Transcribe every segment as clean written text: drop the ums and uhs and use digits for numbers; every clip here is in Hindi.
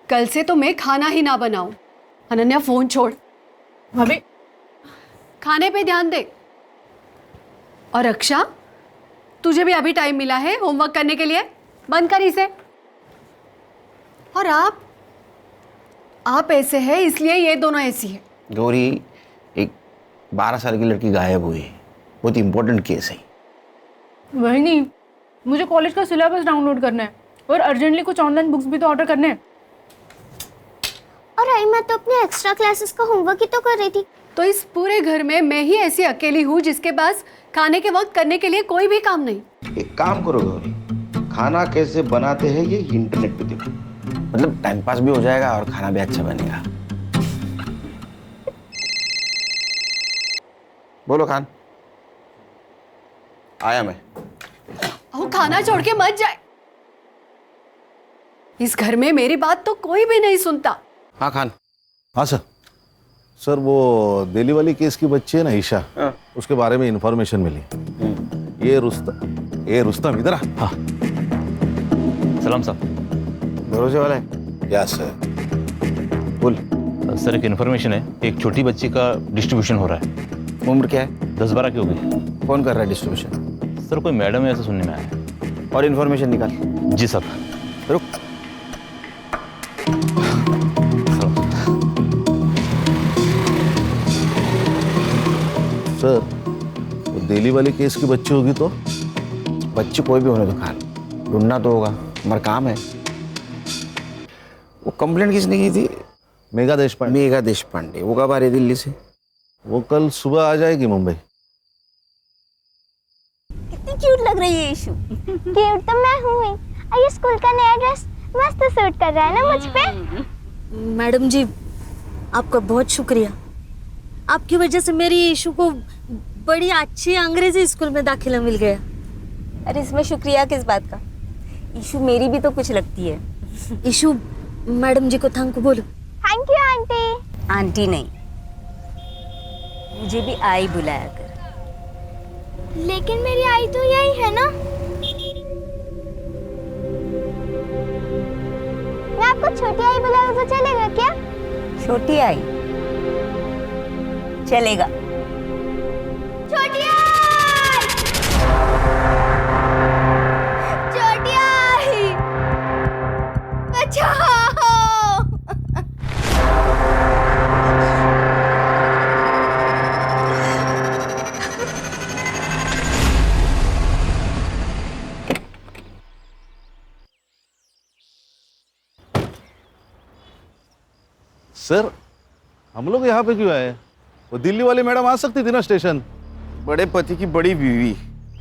कल से तो मैं खाना ही ना बनाऊं। अनन्या फोन छोड़, भाभी खाने पे ध्यान दे। और रक्षा, तुझे भी अभी टाइम मिला है होमवर्क करने के लिए, बंद कर इसे। और आप ऐसे हैं इसलिए ये दोनों ऐसी है। गौरी, एक 12 साल की लड़की गायब हुई है, बहुत इंपॉर्टेंट केस है। वही नहीं, मुझे कॉलेज का सिलेबस डाउनलोड करना है और अर्जेंटली कुछ ऑनलाइन बुक्स भी तो ऑर्डर करने हैं। और आई मैं तो अपने एक्स्ट्रा क्लासेस का होमवर्क ही तो कर रही थी। तो इस पूरे घर में मैं ही ऐसी अकेली हूँ जिसके पास खाने के वक्त करने के लिए कोई भी काम नहीं। एक काम करो गौरी, खाना कैसे बनाते हैं ये इंटरनेट पे देखो, मतलब टाइम पास भी हो जाएगा और खाना भी अच्छा बनेगा। बोलो खान। आया मैं। वो खाना छोड़ के मत जाए। इस घर में मेरी बात तो कोई भी नहीं सुनता। हाँ खान। हाँ सर। सर वो दिल्ली वाली केस की बच्ची है ना ईशा, उसके बारे में इंफॉर्मेशन मिली। ये रुस्तम इधर आ। हाँ सलाम साहब। भरोसे वाला है? या सर। बोल। सर एक इन्फॉर्मेशन है, एक छोटी बच्ची का डिस्ट्रीब्यूशन हो रहा है। उम्र क्या है? 10-12 की होगी। कौन कर रहा है डिस्ट्रीब्यूशन? सर कोई मैडम है ऐसा सुनने में आया है। और इन्फॉर्मेशन निकाल। जी सर। रुक। सर वो दिल्ली वाली केस की बच्ची होगी तो? बच्ची कोई भी होने दो खान, ढूंढना तो होगा, हमारा काम है। वो कंप्लेंट किसने की थी? मेघा देशपांडे। मेघा देशपांडे। वो कब आ रही है दिल्ली से? वो कल सुबह आ जाएगी मुंबई। कितनी क्यूट लग रही है ईशु। क्यूट तो मैं हूँ ही। और ये स्कूल का नया ड्रेस मस्त सूट कर रहा है ना मुझ पे। मैडम जी, आपका बहुत शुक्रिया। आपकी वजह से मेरी ईशु को बड़ी अच्छी अंग्रेजी स्कूल में दाखिला मिल गया। अरे इसमें शुक्रिया किस बात का? ईशु मेरी भी तो कुछ लगती है। ईशु, मैडम जी को थैंक यू बोलो। Thank you aunty. आंटी नहीं, मुझे भी आई बुलाया कर। लेकिन मेरी आई तो यही है ना। मैं आपको छोटी आई बुलाऊं तो चलेगा क्या? छोटी आई चलेगा। छोटी आई, छोटी आई, बचाओ। सर हम लोग यहाँ पे क्यों आए? वो दिल्ली वाली मैडम आ सकती थी ना स्टेशन। बड़े पति की बड़ी बीवी।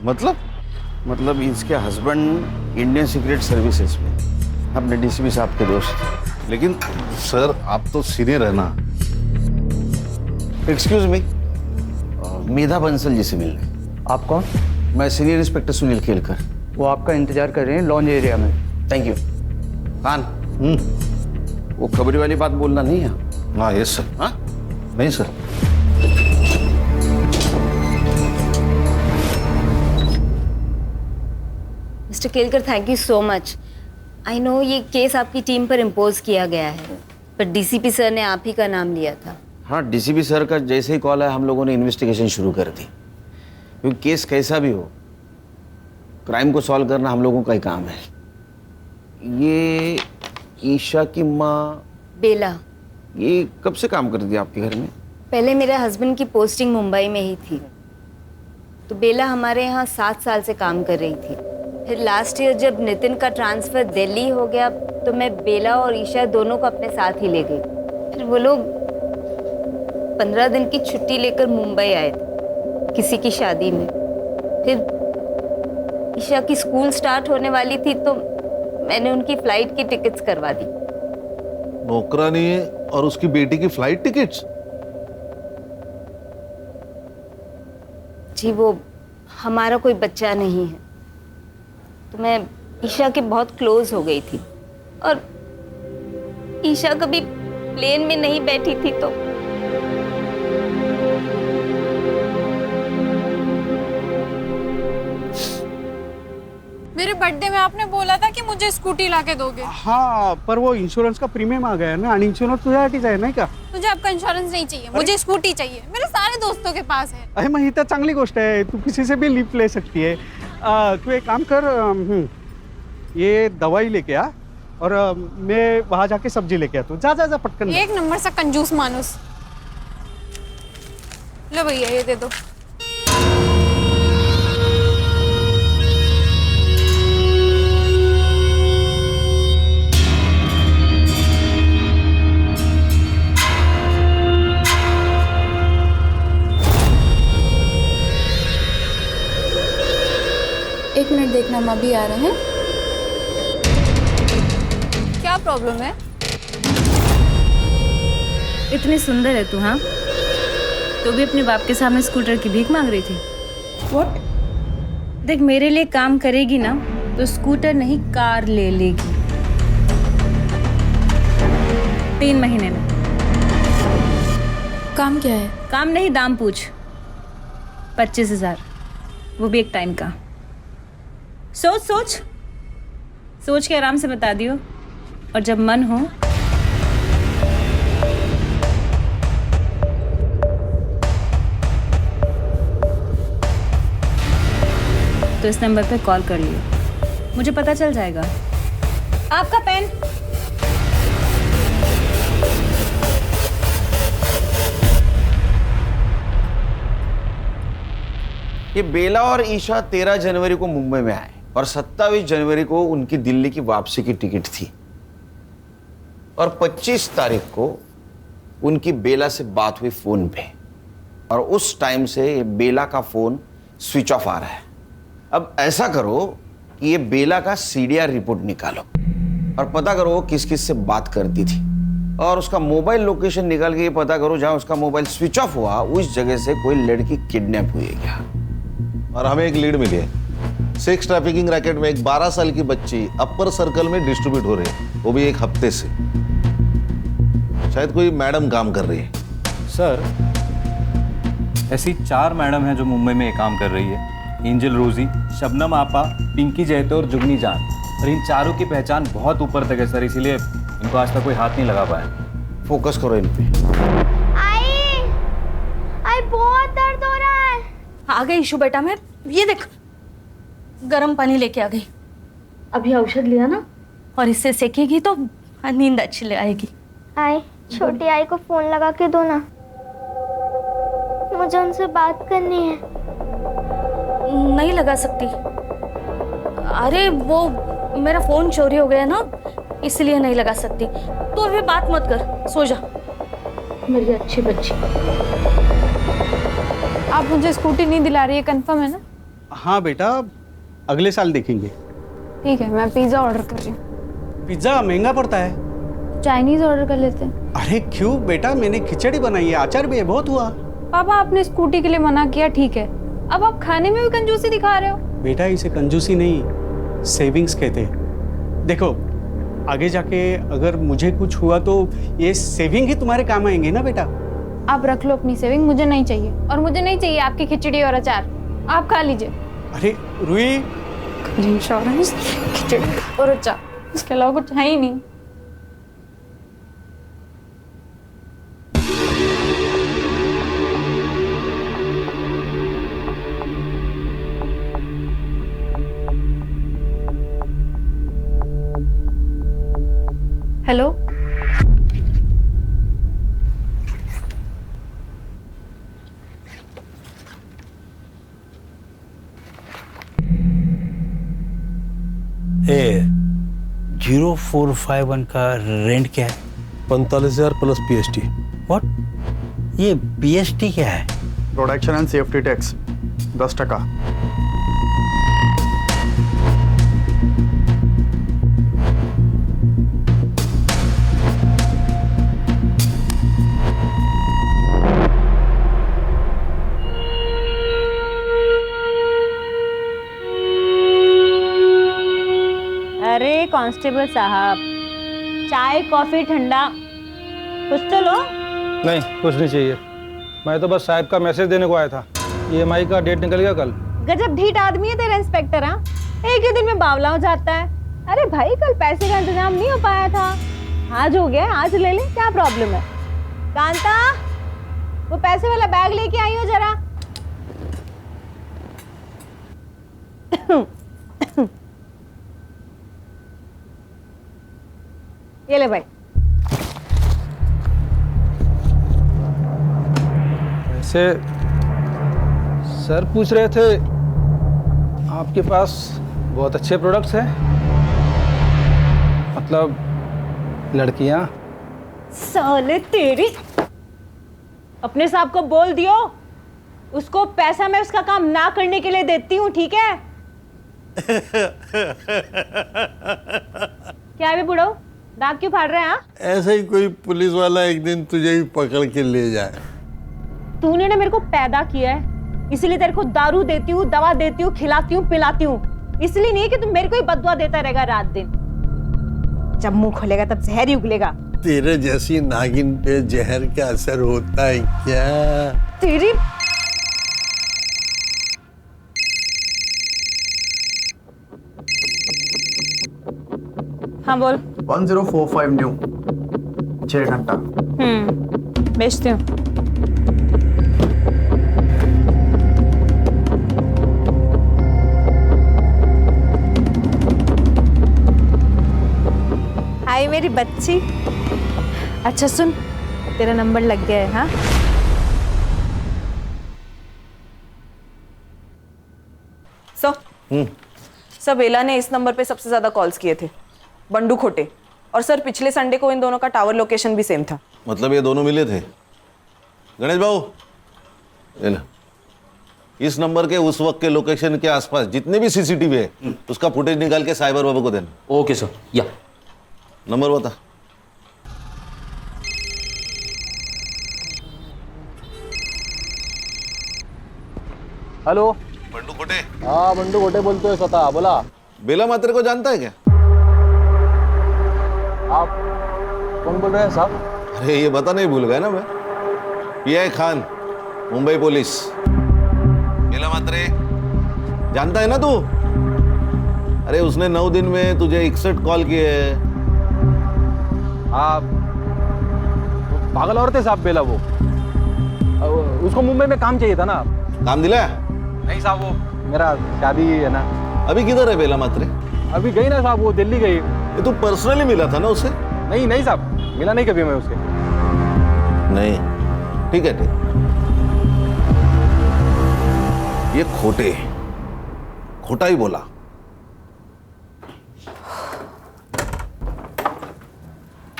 मतलब इसके हस्बैंड इंडियन सीक्रेट सर्विसेज में, अपने डीसीपी साहब के दोस्त। लेकिन सर आप तो सीनियर है ना। एक्सक्यूज मी, मेधा बंसल जी से मिलने। आप कौन? मैं सीनियर इंस्पेक्टर सुनील खेलकर। वो आपका इंतजार कर रहे हैं लॉन्ज एरिया में। Thank you. खान, वो खबरी वाली बात बोलना नहीं है। हाँ यस सर। हाँ नहीं sir. Mister Kelkar, thank you so much. I know ये केस आपकी टीम पर इम्पोज किया गया है, पर डीसीपी सर ने आप ही का नाम लिया था। हाँ, डीसीपी सर का जैसे ही कॉल है हम लोगों ने इन्वेस्टिगेशन शुरू कर दी, क्योंकि केस कैसा भी हो, क्राइम को सॉल्व करना हम लोगों का ही काम है। ये ईशा की माँ बेला, ये कब से काम करती है आपके घर में? पहले मेरे हस्बैंड की पोस्टिंग मुंबई में ही थी, तो बेला हमारे यहाँ 7 साल से काम कर रही थी। फिर लास्ट ईयर जब नितिन का ट्रांसफ़र दिल्ली हो गया तो मैं बेला और ईशा दोनों को अपने साथ ही ले गई। फिर वो लोग 15 दिन की छुट्टी लेकर मुंबई आए थे किसी की शादी में। फिर ईशा की स्कूल स्टार्ट होने वाली थी तो मैंने उनकी फ़्लाइट की टिकट्स करवा दी। नौकरानी और उसकी बेटी की फ्लाइट टिकट्स? जी वो हमारा कोई बच्चा नहीं है। तो मैं ईशा के बहुत क्लोज हो गई थी और ईशा कभी प्लेन में नहीं बैठी थी तो मेरे बर्थडे में आपने बोला था कि मुझे स्कूटी ला के दोगे। हाँ पर वो इंश्योरेंस का प्रीमियम आ गया ना आणि इंश्योरेंस तुझ्यासाठीच आहे नाही का? मुझे आपका इंश्योरेंस नहीं चाहिए, मुझे स्कूटी चाहिए। मेरे सारे दोस्तों के पास है। अरे मग ही तर चांगली गोष्ट आहे, तू किसी से भी लिफ्ट ले सकती है। तू एक काम कर, ये दवाई लेके आ और मैं वहाँ जाके सब्जी लेके आता हूँ। जा जा जा पटकन। एक नंबर सा कंजूस मानुस। लो भैया ये दे दो। एक मिनट देखना, हम अभी आ रहे हैं। क्या प्रॉब्लम है? इतनी सुंदर है तू। हाँ तो भी अपने बाप के सामने स्कूटर की भीख मांग रही थी। व्हाट? देख मेरे लिए काम करेगी ना तो स्कूटर नहीं कार ले लेगी 3 महीने में। काम क्या है? काम नहीं दाम पूछ। 25,000 वो भी एक टाइम का। सोच सोच सोच के आराम से बता दियो और जब मन हो तो इस नंबर पे कॉल कर लियो, मुझे पता चल जाएगा। आपका पेन। ये बेला और ईशा 13 जनवरी को मुंबई में आए और 27 जनवरी को उनकी दिल्ली की वापसी की टिकट थी और 25 तारीख को उनकी बेला से बात हुई फोन पे और उस टाइम से ये बेला का फोन स्विच ऑफ आ रहा है। अब ऐसा करो कि ये बेला का सीडीआर रिपोर्ट निकालो और पता करो किस किस से बात करती थी और उसका मोबाइल लोकेशन निकाल के ये पता करो जहां उसका मोबाइल स्विच ऑफ हुआ उस जगह से कोई लड़की किडनैप हुई है क्या। और हमें एक लीड मिली है। सेक्स ट्रैफिकिंग रैकेट में एक 12 साल की बच्ची अपर सर्कल में डिस्ट्रीब्यूट हो रही है, वो भी एक हफ्ते से। शायद कोई मैडम काम कर रही है। सर ऐसी 4 मैडम हैं जो मुंबई में ये काम कर रही है। एंजल रोजी, शबनम आपा, पिंकी जैतो और जुगनी जान। और इन चारों की पहचान बहुत ऊपर तक है सर, इसीलिए इनको आज तक कोई हाथ नहीं लगा पाया। फोकस करो इन पे। आई बहुत दर्द हो रहा है। आ गई ईशु बेटा, मैं ये देख गर्म पानी लेके आ गई। अभी औषध लिया ना और इससे सेकेगी तो नींद अच्छी ले आएगी। आई छोटी आई को फोन लगा के दो ना, मुझे उनसे बात करनी है। नहीं लगा सकती। अरे वो मेरा फोन चोरी हो गया ना, इसलिए नहीं लगा सकती। तो अभी बात मत कर, सो जा मेरी अच्छी बच्ची। आप मुझे स्कूटी नहीं दिला रही है, कंफर्म है ना? हाँ बेटा, अगले साल देखेंगे। ठीक है, मैं पिज्जा ऑर्डर कर रही हूँ। पिज्जा महंगा पड़ता है। चाइनीज ऑर्डर कर लेते हैं। अरे क्यों बेटा, मैंने खिचड़ी बनाई है, अचार भी है, बहुत हुआ। पापा आपने स्कूटी के लिए मना किया, ठीक है, अब आप खाने में भी कंजूसी दिखा रहे हो। बेटा इसे कंजूसी नहीं, सेविंग्स कहते हैं। देखो आगे जाके अगर मुझे कुछ हुआ तो ये सेविंग ही तुम्हारे काम आएंगे ना बेटा। आप रख लो अपनी सेविंग, मुझे नहीं चाहिए। और मुझे नहीं चाहिए आपकी खिचड़ी और अचार, आप खा लीजिए। अरे रुई, इंश्योरेंस, खिचड़ी और अचार, इसके अलावा कुछ है ही नहीं। हेलो, ए 0451 का रेंट क्या है? 45,000 प्लस पीएसटी। व्हाट? ये पीएसटी क्या है? Production and safety tax 10%। Constable साहब, चाय कॉफी ठंडा कुछ तो लो। नहीं, कुछ नहीं चाहिए। मैं तो बस साहब का मैसेज देने को आया था। EMI का डेट निकल गया कल। गजब ढीठ आदमी है तेरा इंस्पेक्टर। हाँ, एक ही दिन में बावला हो जाता है। अरे भाई, कल पैसे का इंतजाम नहीं हो पाया था, आज हो गया, आज ले ले, क्या प्रॉब्लम है। कांता, वो पैसे वाला बैग लेके आई हो जरा। ये ले भाई। वैसे सर पूछ रहे थे आपके पास बहुत अच्छे प्रोडक्ट्स हैं, मतलब लड़कियां। साले तेरी, अपने साहब को बोल दियो, उसको पैसा मैं उसका काम ना करने के लिए देती हूँ, ठीक है। क्या है बे बुढ़ो, दांत क्यों फाड़ रहे हैं? ऐसा ही कोई पुलिस वाला एक दिन तुझे भी पकड़ के ले जाए। तूने ना मेरे को पैदा किया है, इसलिए तेरे को दारू देती हूँ, दवा देती हूँ, खिलाती हूँ, पिलाती हूँ, इसलिए नहीं कि तुम मेरे को ही बददुआ देता रहेगा रात दिन। जब मुंह खोलेगा तब जहर ही उगलेगा। तेरे जैसी नागिन पे जहर का असर होता है क्या? तेरी हाँ बोल। 1045 न्यू 6 घंटा। बेचती हूँ। हाय मेरी बच्ची। अच्छा सुन, तेरा नंबर लग गया है। हाँ, सर बेला ने इस नंबर पे सबसे ज्यादा कॉल्स किए थे, बंडू खोटे। और सर पिछले संडे को इन दोनों का टावर लोकेशन भी सेम था। मतलब ये दोनों मिले थे? गणेश बाबू, ये लो। इस नंबर के उस वक्त के लोकेशन के आसपास जितने भी सीसीटीवी है उसका फुटेज निकाल के साइबर बाबू को देना। Okay sir. या नंबर बता। हेलो, बंडू खोटे। हाँ, बंडू खोटे बोलते हो स्वतः, बोला। बेला मात्रे को जानता है क्या? आप कौन बोल रहे हैं साहब? अरे ये बता नहीं भूल गया ना मैं, PI खान, मुंबई पुलिस। बेला मात्रे जानता है ना तू? अरे उसने 9 दिन में तुझे 61 कॉल किए हैं। आप पागल औरत है साहब बेला वो। उसको मुंबई में काम चाहिए था ना। काम दिलाया? नहीं साहब, वो मेरा शादी है ना। अभी किधर है बेला मात्रे? अभी गई ना साहब, वो दिल्ली गई। ये तू पर्सनली मिला था ना उससे? नहीं नहीं साहब, मिला नहीं कभी मैं उससे। नहीं, ठीक है ठीक। ये खोटा ही बोला।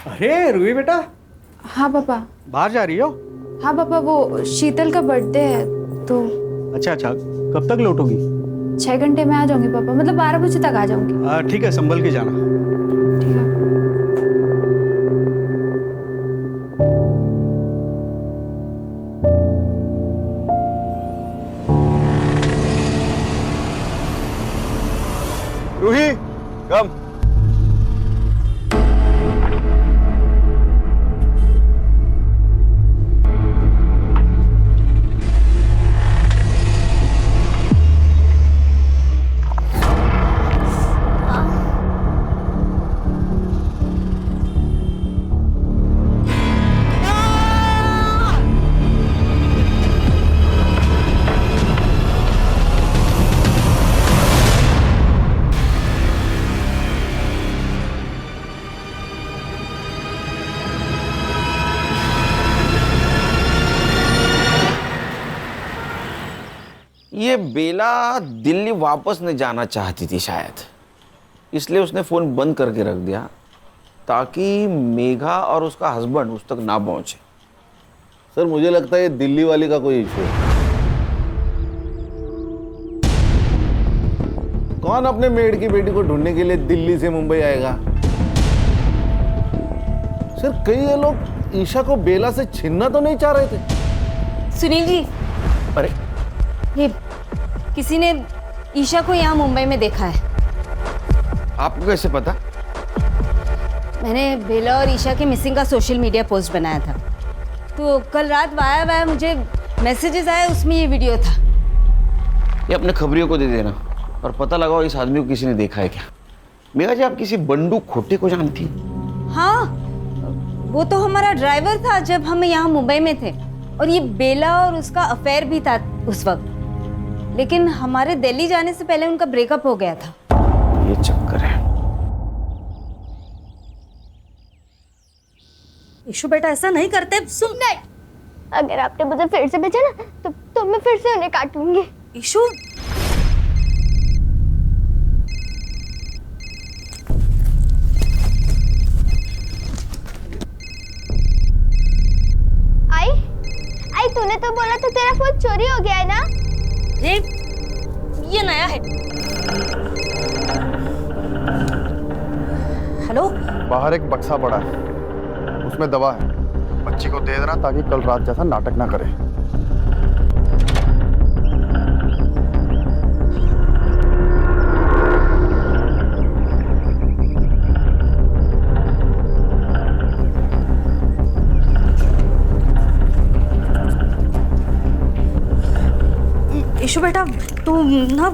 अरे रूही बेटा। हाँ पापा। बाहर जा रही हो? हाँ पापा, वो शीतल का बर्थडे है तो। अच्छा अच्छा, कब तक लौटोगी? 6 घंटे में आ जाऊंगी पापा, मतलब 12 बजे तक आ जाऊंगी। ठीक है, संभल के जाना। ठीक है। रूही, कम। ये बेला दिल्ली वापस नहीं जाना चाहती थी शायद, इसलिए उसने फ़ोन बंद करके रख दिया ताकि मेघा और उसका हस्बैंड उस तक ना पहुंचे। सर मुझे लगता है ये दिल्ली वाली का कोई इशू है। कौन अपने मेड की बेटी को ढूंढने के लिए दिल्ली से मुंबई आएगा? सर कई ये लोग ईशा को बेला से छीनना तो नहीं चाह रहे थे? सुनील जी, अरे ये किसी ने ईशा को यहाँ मुंबई में देखा है। आपको कैसे पता? मैंने बेला और ईशा के मिसिंग का सोशल मीडिया पोस्ट बनाया था, तो कल रात वाया मुझे मैसेजेस आए, उसमें ये वीडियो था। ये अपने खबरियों को दे देना और पता लगाओ इस आदमी को किसी ने देखा है क्या। मेघा जी, आप किसी बंडू खोटे को जानती? हाँ, वो तो हमारा ड्राइवर था जब हम यहाँ मुंबई में थे, और ये बेला और उसका अफेयर भी था उस वक्त, लेकिन हमारे दिल्ली जाने से पहले उनका ब्रेकअप हो गया था। ये चक्कर है। ईशु बेटा ऐसा नहीं करते, सुन। नहीं, अगर आपने मुझे फिर से भेजा ना तो मैं फिर से उन्हें काटूंगी। ईशु, आई तूने तो बोला था तेरा फोन चोरी हो गया है ना? ये नया है। हेलो, बाहर एक बक्सा पड़ा है, उसमें दवा है, बच्ची को दे देना ताकि कल रात जैसा नाटक ना करे। ईशु बेटा तू ना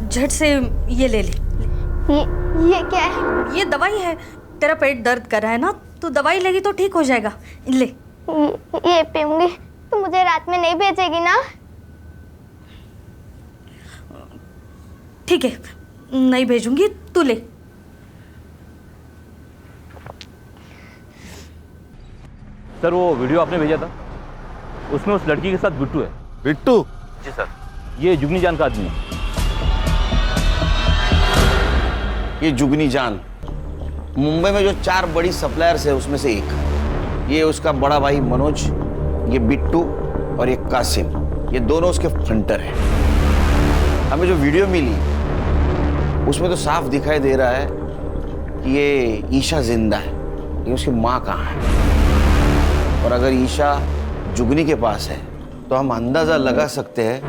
झट से ये ले ले। ये क्या है? ये दवाई है, तेरा पेट दर्द कर रहा है ना, तो दवाई लेगी तो ठीक हो जाएगा, ले। ये पीऊंगी तो मुझे रात में नहीं भेजेगी ना? ठीक है, नहीं भेजूंगी, तू ले। सर, वो वीडियो आपने भेजा था, उसमें उस लड़की के साथ बिट्टू है। बिट्टू? जी सर, ये जुगनी जान का आदमी है। ये जुगनी जान मुंबई में जो 4 बड़ी सप्लायर्स है उसमें से एक। ये उसका बड़ा भाई मनोज, ये बिट्टू और ये कासिम, ये दोनों उसके फंटर हैं। हमें जो वीडियो मिली उसमें तो साफ दिखाई दे रहा है कि ये ईशा जिंदा है, लेकिन उसकी माँ कहाँ है। और अगर ईशा जुगनी के पास है तो हम अंदाजा लगा सकते हैं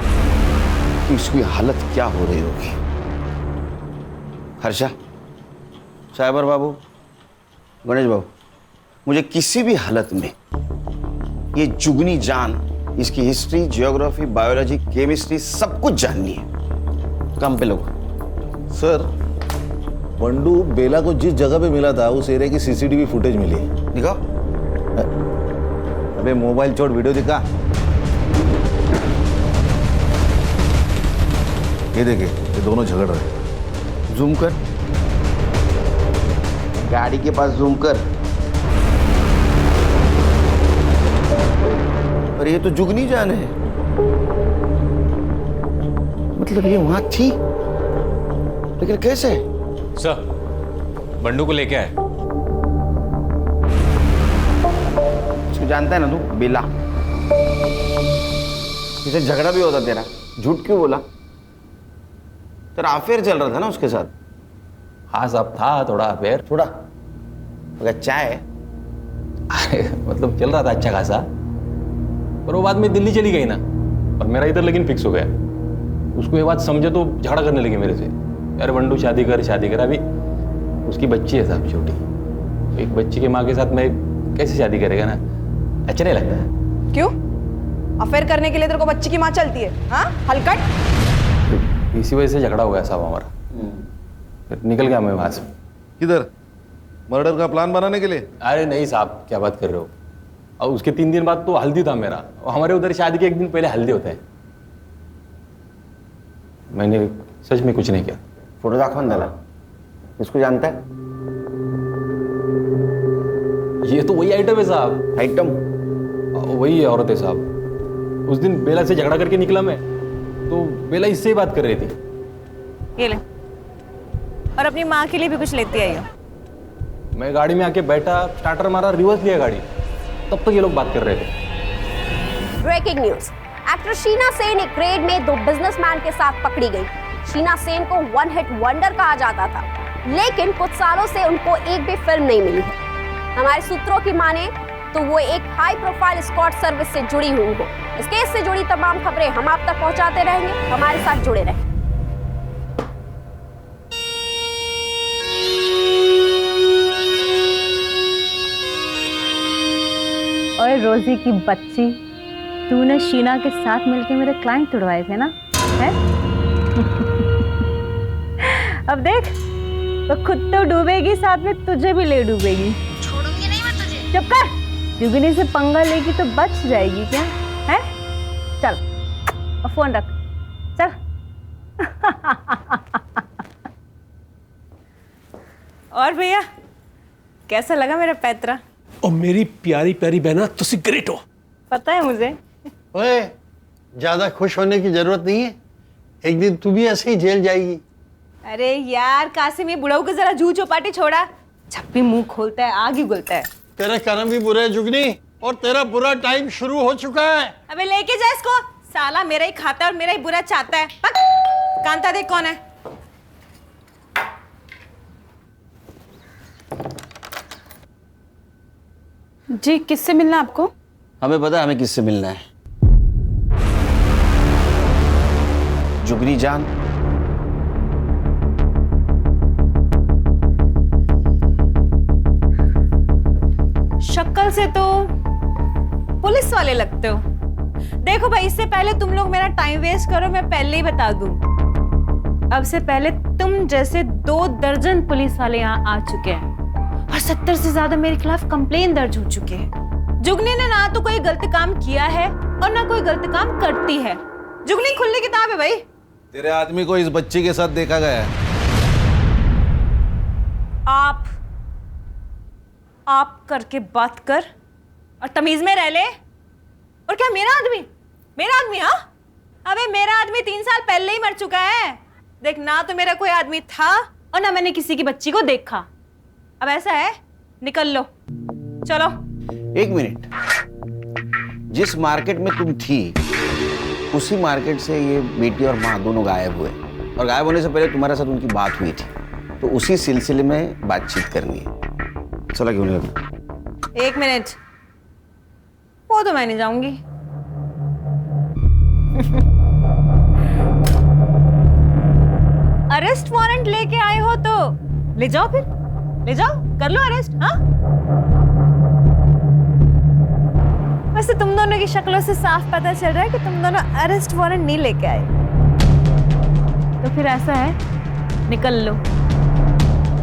कि उसकी हालत क्या हो रही होगी। हर्षा, साइबर बाबू, गणेश बाबू, मुझे किसी भी हालत में ये जुगनी जान, इसकी हिस्ट्री, जियोग्राफी, बायोलॉजी, केमिस्ट्री सब कुछ जाननी है। काम पे लोग। सर, बंडू बेला को जिस जगह पे मिला था उस एरिया की सीसीटीवी फुटेज मिली है। दिखाओ। अबे मोबाइल छोड़, वीडियो दिखा। ये देखिए, ये दोनों झगड़ रहे हैं। जूम कर, गाड़ी के पास जूम कर। और ये तो जुगनी जान है, मतलब ये वहां थी, लेकिन कैसे? सर, बंडू को लेके आए। इसको जानता है ना तू, बेला? इसे झगड़ा भी होता तेरा, झूठ क्यों बोला? तेरा अफेयर चल रहा था ना उसके साथ? हाँ साहब, था थोड़ा अफेयर। थोड़ा? अगर चाय मतलब चल रहा था अच्छा खासा, पर वो बाद में दिल्ली चली गई ना, और मेरा इधर लेकिन फिक्स हो गया। उसको ये बात समझे तो झगड़ा करने लगी मेरे से, यार बंडू शादी कर शादी कर। अभी उसकी बच्ची है साहब, छोटी, तो एक बच्ची के माँ के साथ मैं कैसे शादी करेगा ना, अच्छा नहीं लगता है। क्यों? अफेयर करने के लिए तेरे को बच्ची की माँ चलती है? हाँ, हलकट। इसी वजह से झगड़ा हो गया साहब हमारा, फिर निकल गया मैं वहां से। किधर? मर्डर का प्लान बनाने के लिए? अरे नहीं साहब, क्या बात कर रहे हो। और उसके 3 दिन बाद तो हल्दी था मेरा, और हमारे उधर शादी के 1 दिन पहले हल्दी होता है। मैंने सच में कुछ नहीं किया। फोटो दाखवा ना, इसको जानता है? ये तो वही आइटम है साहब। आइटम? वही है, औरत है साहब। उस दिन बेला से झगड़ा करके निकला मैं, तो बेला इससे ही बात कर रही थी। ये ले, और अपनी माँ के लिए भी कुछ लेती आई हो। मैं गाड़ी में आके बैठा, स्टार्टर मारा, रिवर्स लिया गाड़ी, तब तक ये लोग बात कर रहे थे। Breaking news, actor Sheena Sen एक रेड में 2 बिजनेसमैन के साथ पकड़ी गई। शीना सेन को 1 हिट वंडर कहा जाता था, लेकिन कुछ सालों से उनको एक भी फिल्म नहीं मिली है। हमारे सूत्रों की माने तो वो एक हाई प्रोफाइल एस्कॉर्ट सर्विस से जुड़ी हुई हो। इस केस से जुड़ी तमाम खबरें हम आप तक पहुंचाते रहेंगे, हमारे साथ जुड़े रहें। ओए रोजी की बच्ची, तूने शीना के साथ मिलके मेरे क्लाइंट तुड़वाए थे ना, है? अब देख, तो खुद तो डूबेगी, साथ में तुझे भी ले डूबेगी। छोड़ूंगी नहीं मैं तुझे। चुप कर, जुगनी से पंगा लेगी तो बच जाएगी क्या, है? चल, और फोन रख, चल। और भैया, कैसा लगा मेरा पैतरा? और मेरी प्यारी प्यारी बहना, तुसी ग्रेट हो। पता है मुझे। ओए, ज्यादा खुश होने की जरूरत नहीं है, एक दिन तू भी ऐसे ही जेल जाएगी। अरे यार कासिम, ये बुढ़ाऊ को जरा जू चौपाटी छोड़ा, जब भी मुंह खोलता है आग ही उगलता है। तेरे कर्म भी बुरे हैं जुगनी, और तेरा बुरा टाइम शुरू हो चुका है। अबे लेके जा इसको, साला मेरा ही खाता है और मेरा ही बुरा चाहता है। कांता देख कौन है। जी, किससे मिलना है आपको? हमें पता है हमें किससे मिलना है। जुगनी जान। शक्ल से तो पुलिस वाले लगते हो। देखो भाई, इससे पहले तुम लोग मेरा टाइम वेस्ट करो, मैं पहले ही बता दूं, अब से पहले तुम जैसे 2 दर्जन पुलिस वाले यहाँ आ चुके हैं और 70 से ज्यादा मेरे खिलाफ कंप्लेन दर्ज हो चुके हैं। जुगनी ने ना तो कोई गलत काम किया है और ना कोई गलत काम करती है। जुगनी खुली किताब है भाई। तेरे आदमी को इस बच्ची के साथ देखा गया है। आप करके बात कर और तमीज में रह ले। और क्या मेरा आदमी, हाँ? अबे मेरा आदमी 3 साल पहले ही मर चुका है। देख, ना तो मेरा कोई आदमी था और ना मैंने किसी की बच्ची को देखा। अब ऐसा है, निकल लो, चलो। 1 मिनट, जिस मार्केट में तुम थी उसी मार्केट से ये बेटी और माँ दोनों गायब हुए, और गायब होने से पहले तुम्हारे साथ उनकी बात हुई थी, तो उसी सिलसिले में बातचीत करनी है। चला क्यों नहीं? 1 मिनट, वो तो मैं नहीं जाऊंगी। अरेस्ट वारंट लेके आए हो तो ले जाओ, फिर ले जाओ, कर लो अरेस्ट। हाँ, वैसे तुम दोनों की शक्लों से साफ पता चल रहा है कि तुम दोनों अरेस्ट वारंट नहीं लेके आए। तो फिर ऐसा है, निकल लो।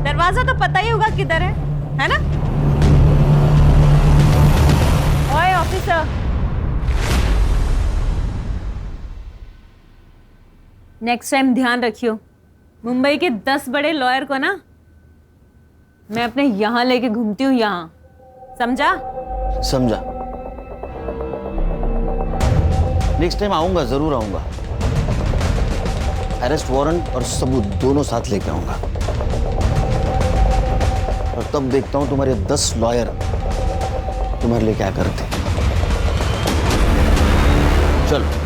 दरवाजा तो पता ही होगा किधर है ना? ओए ऑफिसर, नेक्स्ट टाइम ध्यान रखियो, मुंबई के 10 बड़े लॉयर को ना मैं अपने यहां लेके घूमती हूँ, यहां, समझा? समझा। नेक्स्ट टाइम आऊंगा, जरूर आऊंगा। अरेस्ट वारंट और सबूत दोनों साथ लेके आऊंगा, और तब देखता हूं तुम्हारे 10 लॉयर तुम्हारे लिए क्या करते। चलो।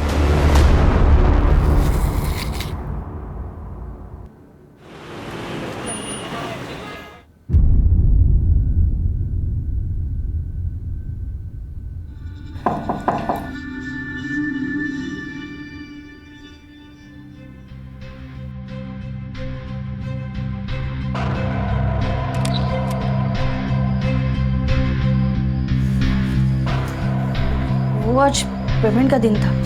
वो आज पेमेंट का दिन था।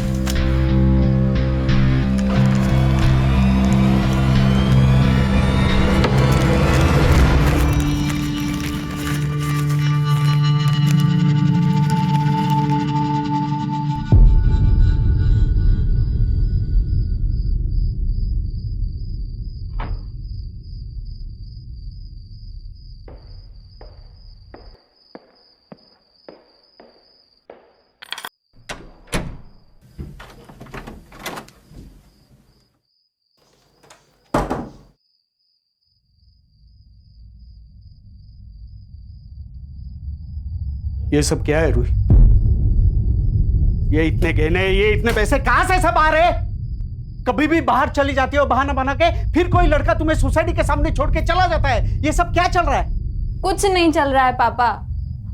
ये सब क्या है रूही? ये इतने गहने, ये इतने पैसे कहां से सब आ रहे? कभी भी बाहर चली जाती हो बहाना बना के, फिर कोई लड़का तुम्हें सोसाइटी के सामने छोड़ के चला जाता है। ये सब क्या चल रहा है? कुछ नहीं चल रहा है पापा,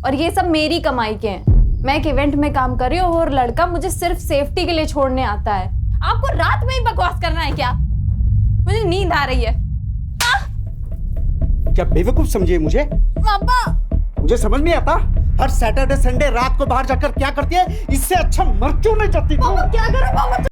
और ये सब मेरी कमाई के हैं। मैं एक इवेंट में काम कर रही हूँ और लड़का मुझे सिर्फ सेफ्टी के लिए छोड़ने आता है। आपको रात में ही बकवास करना है क्या? मुझे नींद आ रही है। क्या बेवकूफ समझिए मुझे? पापा, मुझे समझ नहीं आता। हर सैटरडे संडे रात को बाहर जाकर क्या करती है? इससे अच्छा मर क्यों नहीं जाती? पापा क्या करें पापा?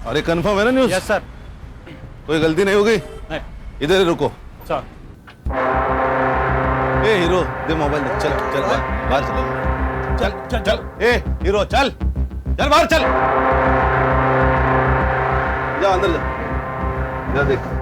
अरे कंफर्म है ना न्यूज़? Yes sir. कोई गलती नहीं होगी? नहीं। इधर ही रुको। सर। ए हीरो दे मोबाइल दे। चल चल बाहर चल। चल चल चल। ए हीरो चल चल बाहर चल। जा अंदर जा। जा देख।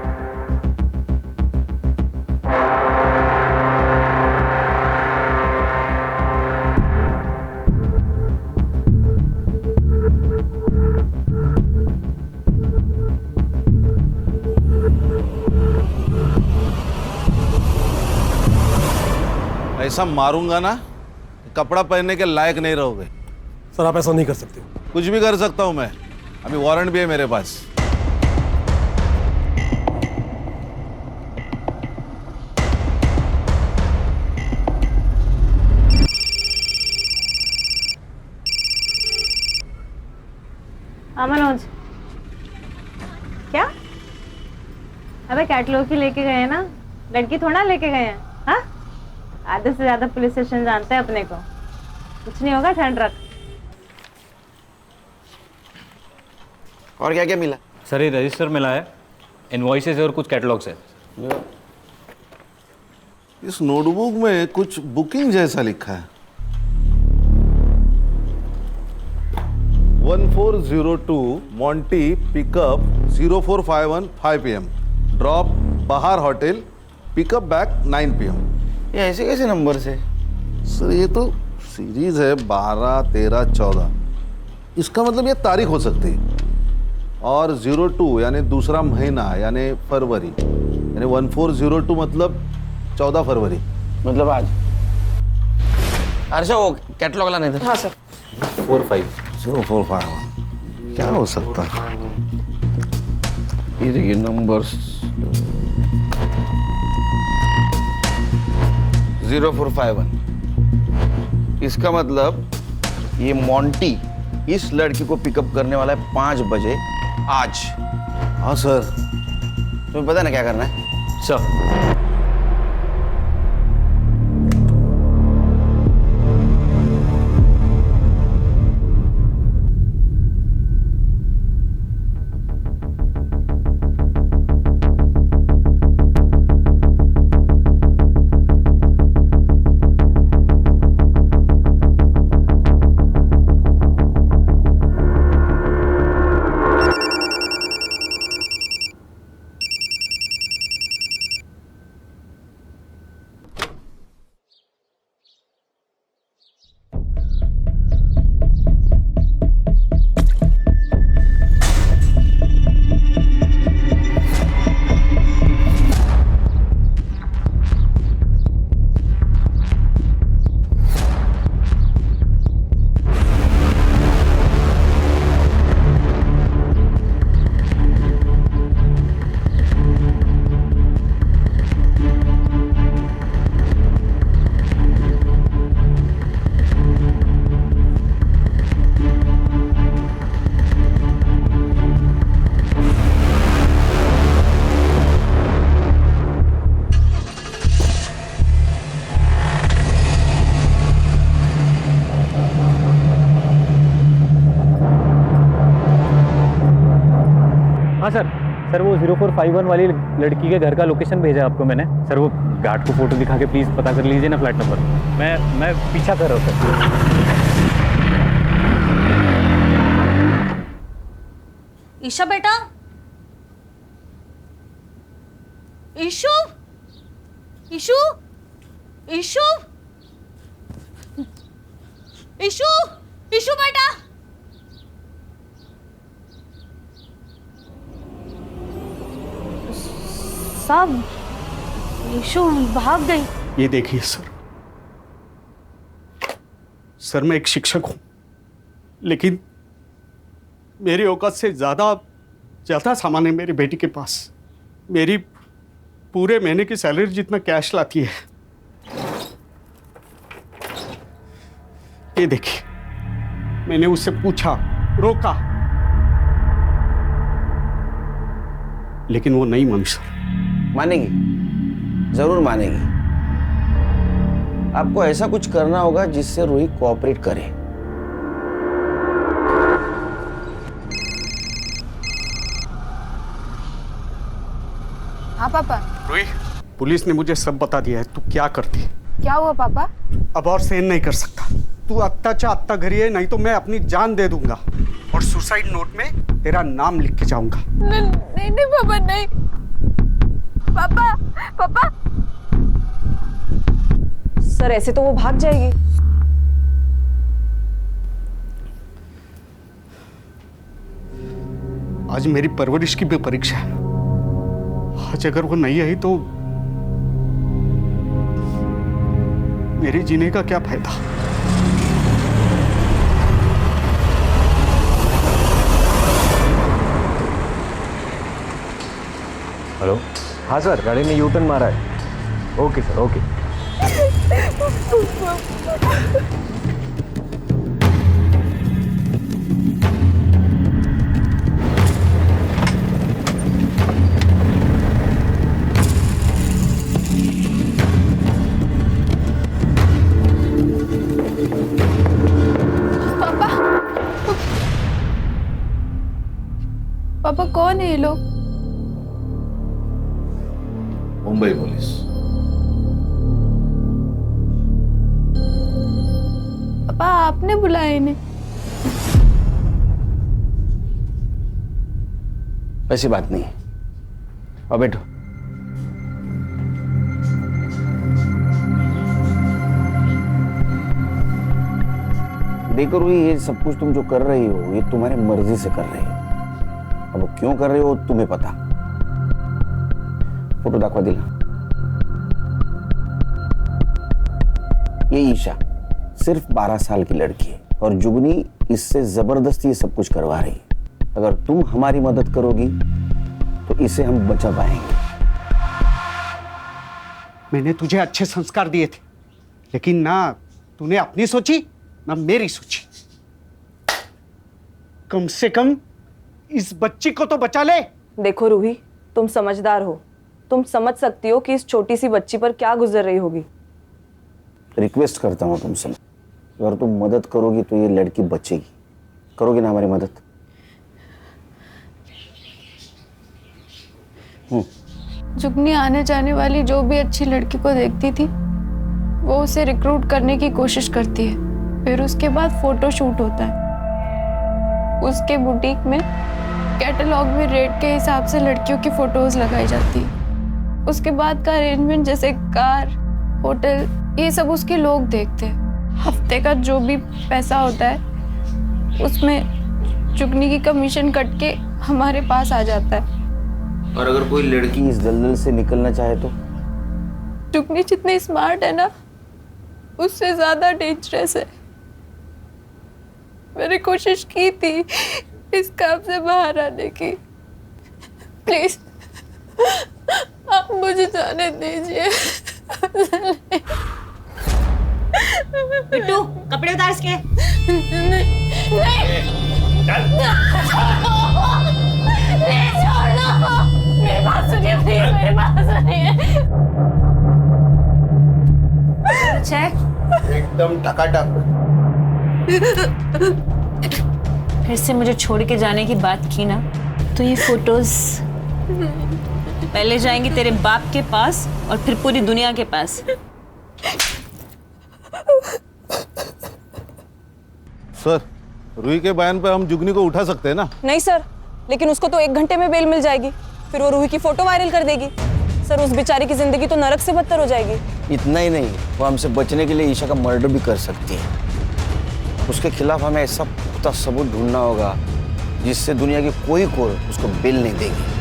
ऐसा मारूंगा ना, कपड़ा पहनने के लायक नहीं रहोगे। सर आप ऐसा नहीं कर सकते। कुछ भी कर सकता हूं मैं, अभी वारंट भी है मेरे पास। मनोज, क्या? अबे कैटलॉग ही लेके गए हैं ना, लड़की थोड़ा लेके गए हैं। हाँ, आधे से ज्यादा पुलिस स्टेशन जानते हैं अपने को। कुछ नहीं होगा, ठंड रख। और क्या क्या मिला? सर ये रजिस्टर मिला है, इनवॉइसेस और कुछ कैटलॉग्स है। इस नोटबुक में कुछ बुकिंग जैसा लिखा है। 1402 मॉन्टी पिकअप 0451 5 PM ड्रॉप बाहर होटल पिकअप बैक 9 PM। ये ऐसे कैसे नंबर से? सर ये तो सीरीज है 12, 13, 14। इसका मतलब ये तारीख हो सकती है। और 02 यानी दूसरा महीना यानी फरवरी, यानी 1402 मतलब 14 फरवरी, मतलब आज। अर्षा वो कैटलॉग लाने थे। हाँ सर। 045 क्या हो सकता है? ये देखिए नंबर्स 0451। इसका मतलब ये मॉन्टी इस लड़की को पिकअप करने वाला है 5 बजे आज। हाँ सर। तुम्हें पता है ना क्या करना है? सर हाँ सर वो 0451 वाली लड़की के घर का लोकेशन भेजा है आपको मैंने। सर वो गार्ड को फोटो दिखा के प्लीज़ पता कर लीजिए ना फ्लैट नंबर। मैं पीछा कर रहा हूँ सर। ईशा बेटा, ईशु, ईशु, ईशु, ईशु, ईशु बेटा। साहब, ईशु भाग गई। ये देखिए सर, मैं एक शिक्षक हूं, लेकिन मेरी औकात से ज्यादा सामान है मेरी बेटी के पास। मेरी पूरे महीने की सैलरी जितना कैश लाती है। ये देखिए, मैंने उससे पूछा, रोका, लेकिन वो नहीं मानी सर। मानेगी, जरूर मानेगी। आपको ऐसा कुछ करना होगा जिससे रूही कोऑपरेट करे। हाँ पापा। रूही, पुलिस ने मुझे सब बता दिया है। तू क्या करती? क्या हुआ पापा? अब और सहन नहीं कर सकता। तू अत्ता आत्ता घरी है, नहीं तो मैं अपनी जान दे दूंगा और सुसाइड नोट में तेरा नाम लिख के जाऊंगा। नहीं नहीं पापा, नहीं। पापा, पापा। सर ऐसे तो वो भाग जाएगी। आज मेरी परवरिश की भी परीक्षा है। आज अगर वो नहीं आई तो मेरे जीने का क्या फायदा? हेलो। हाँ सर, गाड़ी ने यू टर्न मारा है। Okay sir, okay. पापा कौन है ये लोग? मुंबई पुलिस। पापा आपने बुलाया इन्हें? ऐसी बात नहीं है। और बैठो। देखो रूही, ये सब कुछ तुम जो कर रही हो ये तुम्हारी मर्जी से कर रही हो। अब क्यों कर रहे हो तुम्हें पता। फोटो दाखवा दिला। ये ईशा सिर्फ 12 साल की लड़की है और जुगनी इससे जबरदस्ती ये सब कुछ करवा रही है। अगर तुम हमारी मदद करोगी तो इसे हम बचा पाएंगे। मैंने तुझे अच्छे संस्कार दिए थे, लेकिन ना तूने अपनी सोची ना मेरी सोची। कम से कम इस बच्ची को तो बचा ले। देखो रूही, तुम समझदार हो, तुम समझ सकती हो कि इस छोटी सी बच्ची पर क्या गुजर रही होगी। रिक्वेस्ट करता हूं तुमसे, अगर तुम मदद करोगी तो ये लड़की बचेगी। करोगी ना हमारी मदद? जुगनी आने जाने वाली जो भी अच्छी लड़की को देखती थी वो उसे रिक्रूट करने की कोशिश करती है। फिर उसके बाद फोटो शूट होता है। उसके बुटीक में कैटलॉग में रेट के हिसाब से लड़कियों की फोटोज लगाई जाती है। उसके बाद का अरेंजमेंट जैसे कार, होटल, ये सब उसके लोग देखते हैं। हफ्ते का जो भी पैसा होता है उसमें जुगनी की कमीशन कट के हमारे पास आ जाता है। और अगर कोई लड़की इस दलदल से निकलना चाहे तो? जुगनी जितनी स्मार्ट है ना उससे ज्यादा डेंजरस है। मैंने कोशिश की थी इस काम से बाहर आने की। प्लीज आप मुझे जाने दीजिए। बिट्टू, कपड़े उतार इसके। मेरी बात सुनिए प्लीज, मेरी बात सुनिए। एकदम टकाटक। फिर से मुझे छोड़ के जाने की बात की ना तो ये फोटोज पहले जाएंगी तेरे बाप के पास और फिर पूरी दुनिया के पास। सर, रूही के बयान पे हम जुगनी को उठा सकते हैं ना? नहीं सर, लेकिन उसको तो 1 घंटे में बेल मिल जाएगी। फिर वो रूही की फोटो वायरल कर देगी। सर, उस बेचारी की जिंदगी तो नरक से बदतर हो जाएगी। इतना ही नहीं, वो हमसे बचने के लिए ईशा का मर्डर भी कर सकती है। उसके खिलाफ हमें ऐसा पुख्ता सबूत ढूंढना होगा जिससे दुनिया की कोई कोर्ट उसको बेल नहीं देगी।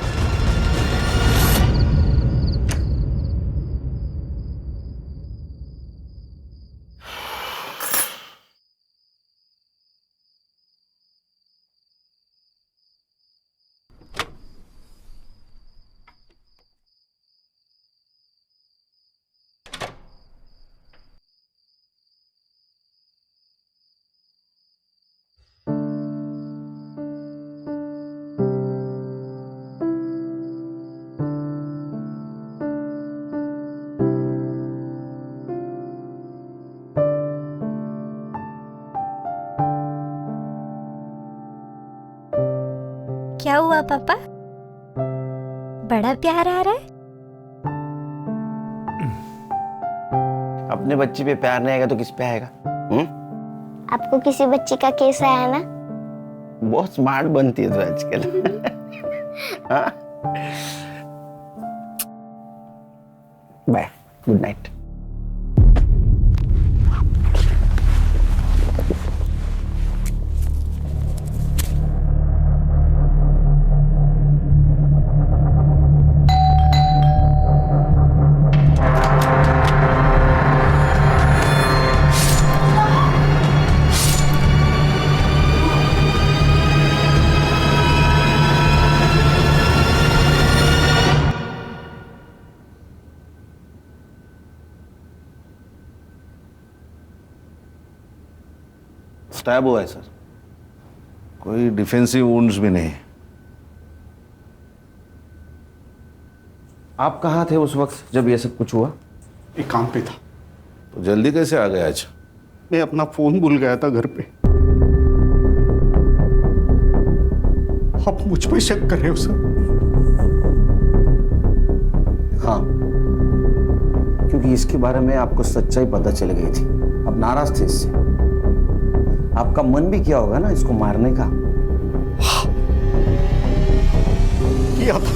क्या हुआ पापा? बड़ा प्यार आ रहा है? अपने बच्चे पे प्यार नहीं आएगा तो किस पे आएगा? आपको किसी बच्ची का केस आया ना? बहुत स्मार्ट बनती है तो आजकल। हाँ? Bye, good night. स्टैब हुआ है सर, कोई डिफेंसिव वुंड्स भी नहीं। आप कहाँ थे उस वक्त जब ये सब कुछ हुआ? एक काम पे था। तो जल्दी कैसे आ गए आज? मैं अपना फोन भूल गया था घर पे। आप मुझ पे शक कर रहे हो सर? हाँ, क्योंकि इसके बारे में आपको सच्चाई पता चल गई थी। अब नाराज थे इससे। आपका मन भी किया होगा ना इसको मारने का। किया था।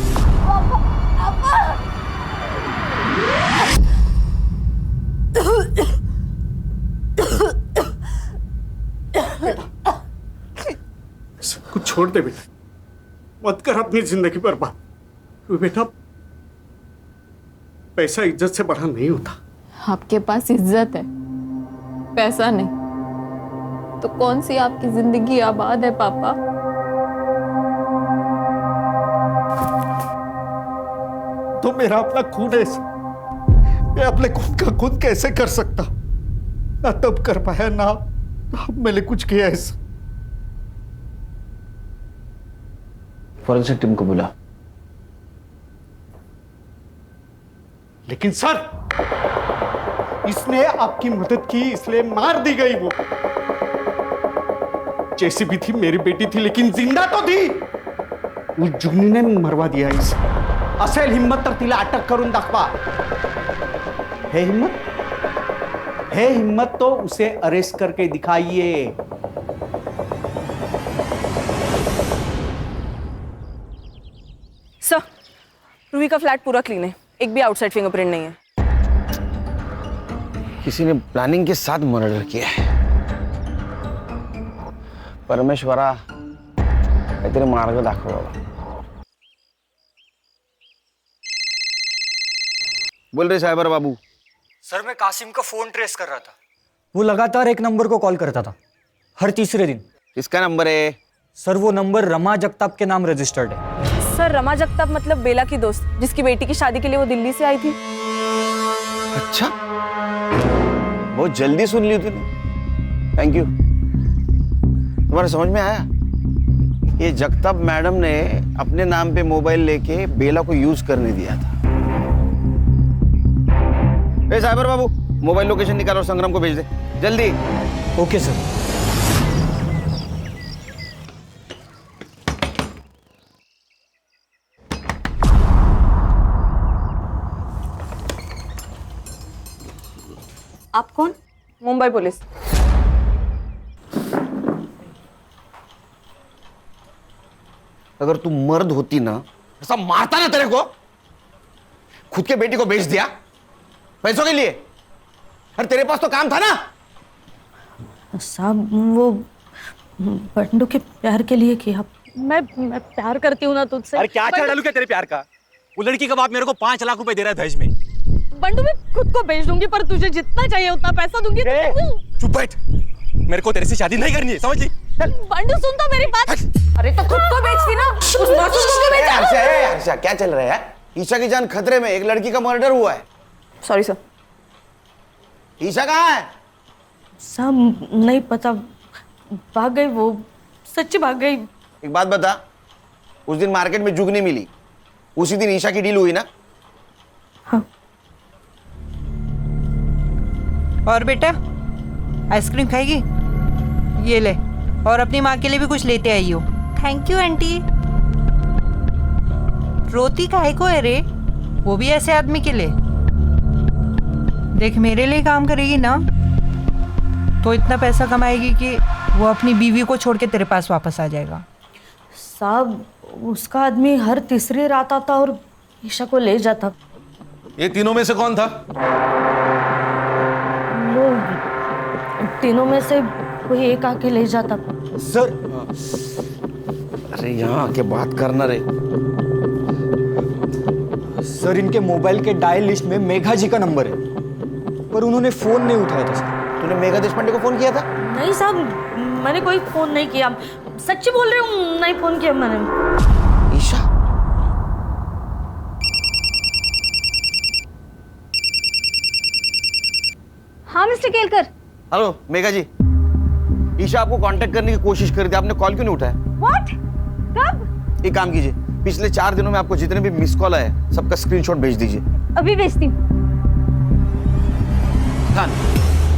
सब कुछ छोड़ दे बेटा, मत कर अपनी जिंदगी बर्बाद। बेटा, पैसा इज्जत से बड़ा नहीं होता। आपके पास इज्जत है, पैसा नहीं, तो कौन सी आपकी जिंदगी आबाद है पापा? तो मेरा अपना खून है, मैं अपने खून का खुद कैसे कर सकता? ना तब कर पाया, ना मैंने कुछ किया ऐसा। फॉरेंसिक टीम को बुला। लेकिन सर, इसने आपकी मदद की इसलिए मार दी गई। वो जैसी भी थी मेरी बेटी थी, लेकिन जिंदा तो थी। वो जुगनी ने मरवा दिया इसे। असेल हिम्मत तर तिला अटक करून दाखवा। है हिम्मत? है हिम्मत तो उसे अरेस्ट करके दिखाइए। सर, रूही का फ्लैट पूरा क्लीन है, एक भी आउटसाइड फिंगरप्रिंट नहीं है। किसी ने प्लानिंग के साथ मर्डर किया है। परमेश्वरा, काहीतरी मार्ग दाखव बाबा। बोल रहे साइबर बाबू। सर, मैं कासिम का फोन ट्रेस कर रहा था। वो लगातार एक नंबर को कॉल करता था, हर तीसरे दिन। किसका नंबर है? सर, वो नंबर रमा जगताप के नाम रजिस्टर्ड है। सर, रमा जगताप मतलब बेला की दोस्त, जिसकी बेटी की शादी के लिए वो दिल्ली से आई थी। अच्छा, बहुत जल्दी सुन ली तूने। Thank you. तुम्हारे समझ में आया? ये जगताप मैडम ने अपने नाम पे मोबाइल लेके बेला को यूज करने दिया था। ए साइबर बाबू, मोबाइल लोकेशन निकाल और संग्राम को भेज दे जल्दी। Okay sir. आप कौन? मुंबई पुलिस। अगर तू मर्द होती ना, ऐसा मारता ना तेरे को। खुद के बेटी को बेच दिया पैसों के लिए। अरे तेरे पास तो काम था ना। साहब वो बंडू के प्यार के लिए किया। मैं प्यार करती हूँ ना तुझसे। अरे क्या चाल डालू क्या तेरे प्यार का? वो लड़की का बाप मेरे को 5 लाख रुपए दे रहा है दहेज में। बंडू मैं खुद को बेच दूंगी, पर तुझे जितना चाहिए उतना पैसा दूंगी। चुप बैठ, मेरे को तेरे से शादी नहीं करनी है, समझ ली? बंडू सुन तो मेरी बात। अरे तो खुद को बेचती ना, उस मासूम को बेचा। हर्षा क्या चल रहा है? ईशा की जान खतरे में, एक लड़की का मर्डर हुआ है। Sorry sir. ईशा कहाँ है? साहब नहीं पता, भाग गई वो, सच्ची भाग गई। एक बात बता, उस दिन मार्केट में जुगनी मिली, उसी दिन ईशा की डील हुई ना? हाँ। और बेटा आइसक्रीम खाएगी? ये ले, और अपनी माँ के लिए भी कुछ लेते आई हो। Thank you aunty. रोती काहे को है रे? वो भी ऐसे आदमी के लिए। देख मेरे लिए काम करेगी ना तो इतना पैसा कमाएगी कि वो अपनी बीवी को छोड़ के तेरे पास वापस आ जाएगा। साहब उसका आदमी हर तीसरी रात आता और ईशा को ले जाता। ये तीनों में से कौन था? वो तीनों में से कोई एक आके ले जाता। सर अरे यहाँ आके बात करना रे। सर इनके मोबाइल के डायल लिस्ट में मेघा जी का नंबर है, पर उन्होंने फोन नहीं उठाया था सर। तूने मेघा देशपांडे को फोन किया था? नहीं साहब, मैंने कोई फोन नहीं किया, सच्ची बोल रही हूँ, नहीं फोन किया मैंने। ईशा हाँ मिस्टर केलकर। हेलो मेघा जी, ईशा आपको कांटेक्ट करने की कोशिश कर रही थी, आपने कॉल क्यों नहीं उठाया? व्हाट? कब? एक काम कीजिए, पिछले 4 दिनों में आपको जितने भी मिस कॉल आए सबका स्क्रीनशॉट भेज दीजिए। अभी भेजती हूँ। खान,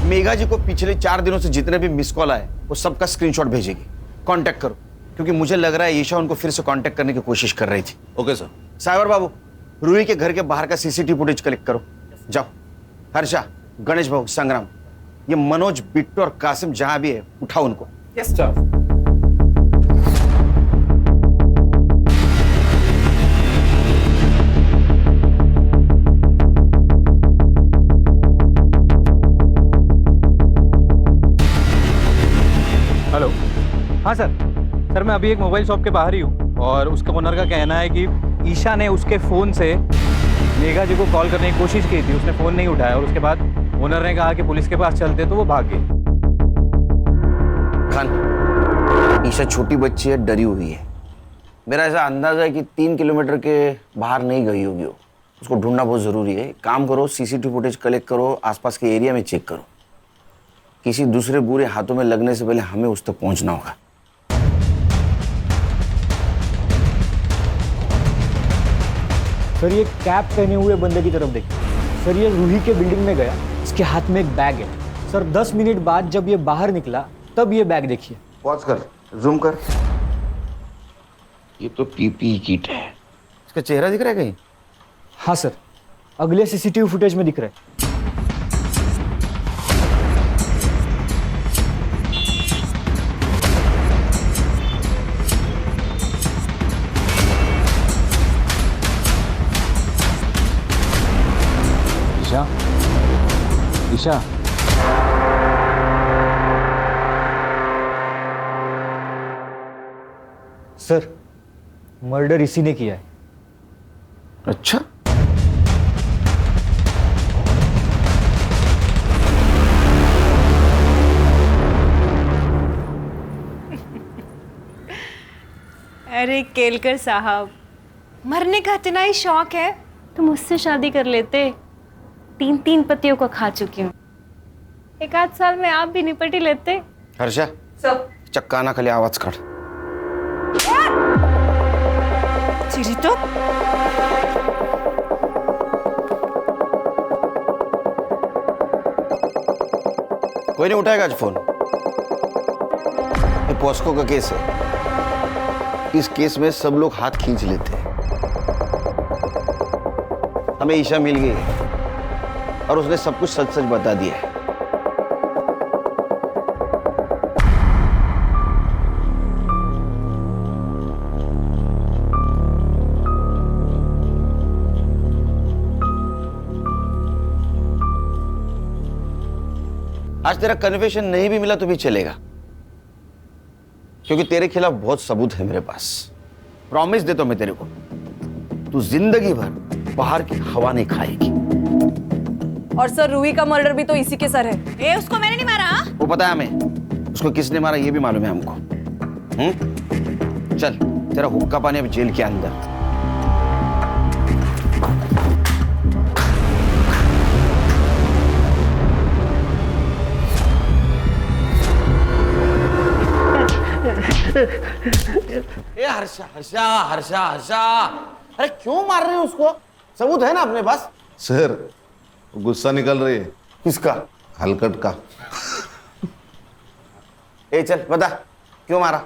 मेघा जी को पिछले 4 दिनों से जितने भी मिस कॉल आए वो सबका स्क्रीनशॉट भेजेगी। कांटेक्ट करो, क्योंकि मुझे लग रहा है ईशा उनको फिर से कांटेक्ट करने की कोशिश कर रही थी। Okay sir. साइबर बाबू, रूही के घर के बाहर का सीसीटीवी फुटेज कलेक्ट करो। जाओ। हर्षा, गणेश भाऊ, संग्राम, ये मनोज, बिट्टू और कासिम जहां भी है उठाओ उनको। Yes sir. हेलो। हाँ सर मैं अभी एक मोबाइल शॉप के बाहर ही हूँ और उसका ओनर का कहना है कि ईशा ने उसके फ़ोन से मेघा जी को कॉल करने की कोशिश की थी, उसने फ़ोन नहीं उठाया और उसके बाद ओनर ने कहा कि पुलिस के पास चलते तो वो भाग गई। खान, ईशा छोटी बच्ची है, डरी हुई है। मेरा ऐसा अंदाजा है कि 3 किलोमीटर के बाहर नहीं गई होगी वो। उसको ढूंढना बहुत ज़रूरी है। काम करो, सीसीटीवी फुटेज कलेक्ट करो, आसपास के एरिया में चेक करो। किसी दूसरे बुरे हाथों में लगने से पहले हमें उस तक पहुंचना होगा। सर ये कैप पहने हुए बंदे की तरफ देखिए। सर ये रूही के बिल्डिंग में गया, इसके हाथ में एक बैग है। सर 10 मिनट बाद जब ये बाहर निकला तब ये बैग देखिए। पॉज कर, जूम कर। ये तो पीपीई किट है। इसका चेहरा दिख रहा है कहीं? हाँ सर, अगले सीसीटीवी फुटेज में दिख रहा है। ईशा, ईशा, सर मर्डर इसी ने किया है। अच्छा, अरे केलकर साहब, मरने का इतना ही शौक है तो मुझसे शादी कर लेते। 3 पतियों को खा चुकी हूँ, 1 आध साल में आप भी निपट ही लेते। हर्षा, चक्का ना खाली आवाज काढ। चिरी तो कोई नहीं उठाएगा आज फोन। ये पॉस्को का केस है। इस केस में सब लोग हाथ खींच लेते हैं। हमें ईशा मिल गई है और उसने सब कुछ सच सच बता दिया है। आज तेरा कन्फेशन नहीं भी मिला तो भी चलेगा, क्योंकि तेरे खिलाफ बहुत सबूत है मेरे पास। प्रॉमिस देता हूं मैं तेरे को, तू जिंदगी भर बाहर की हवा नहीं खाएगी। और सर रूही का मर्डर भी तो इसी के सर है। ए उसको मैंने नहीं मारा। वो पता है हमें, उसको किसने मारा ये भी मालूम है हमको। चल तेरा हुक्का पानी अब जेल के अंदर। ए हर्षा हर्षा हर्षा हर्षा, अरे क्यों मार रहे हो उसको? सबूत है ना अपने पास। सर गुस्सा निकल रही है। किसका? हलकट का। ए चल बता क्यों मारा?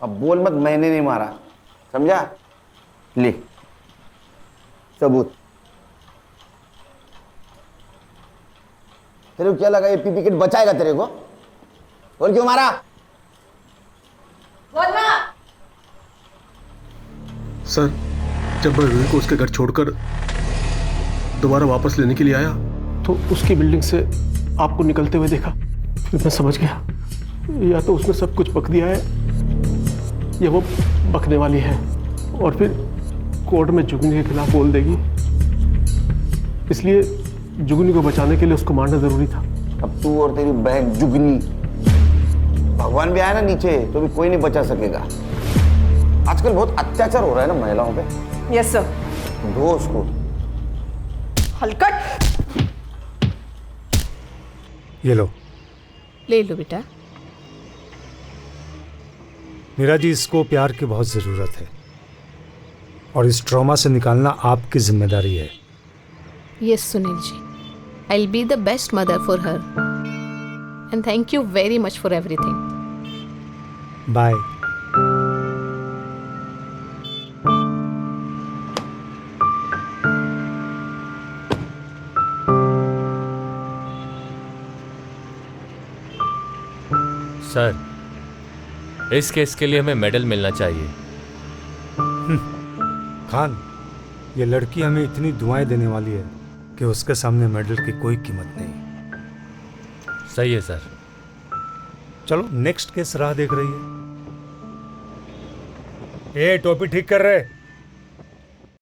अब बोल मत मैंने नहीं मारा, समझा? ले सबूत। तेरे को क्या लगा ये पीपी बचाएगा तेरे को? बोल क्यों मारा? बोलना। सर जब मैं रूही को उसके घर छोड़कर दोबारा वापस लेने के लिए आया तो उसकी बिल्डिंग से आपको निकलते हुए देखा। फिर मैं समझ गया या तो उसने सब कुछ बक दिया है या वो बकने वाली है और फिर कोर्ट में जुगनी के खिलाफ बोल देगी। इसलिए जुगनी को बचाने के लिए उसको मारना जरूरी था। अब तू और तेरी बहन जुगनी, भगवान भी आया ना नीचे तो भी कोई नहीं बचा सकेगा। आजकल बहुत अत्याचार हो रहा है ना महिलाओं पे। Yes sir. दो उसको। हलकट। ये लो। ले लो बेटा। मीरा जी, इसको प्यार की बहुत ज़रूरत है और इस ट्रॉमा से निकालना आपकी जिम्मेदारी है। Yes Sunil ji, I will be the best mother for her and thank you very much for everything. Bye. Sir, इस केस के लिए हमें मेडल मिलना चाहिए। खान, ये लड़की हमें इतनी दुआएं देने वाली है कि उसके सामने मेडल की कोई कीमत नहीं। सही है सर। चलो नेक्स्ट केस राह देख रही है। ए टोपी ठीक कर रहे।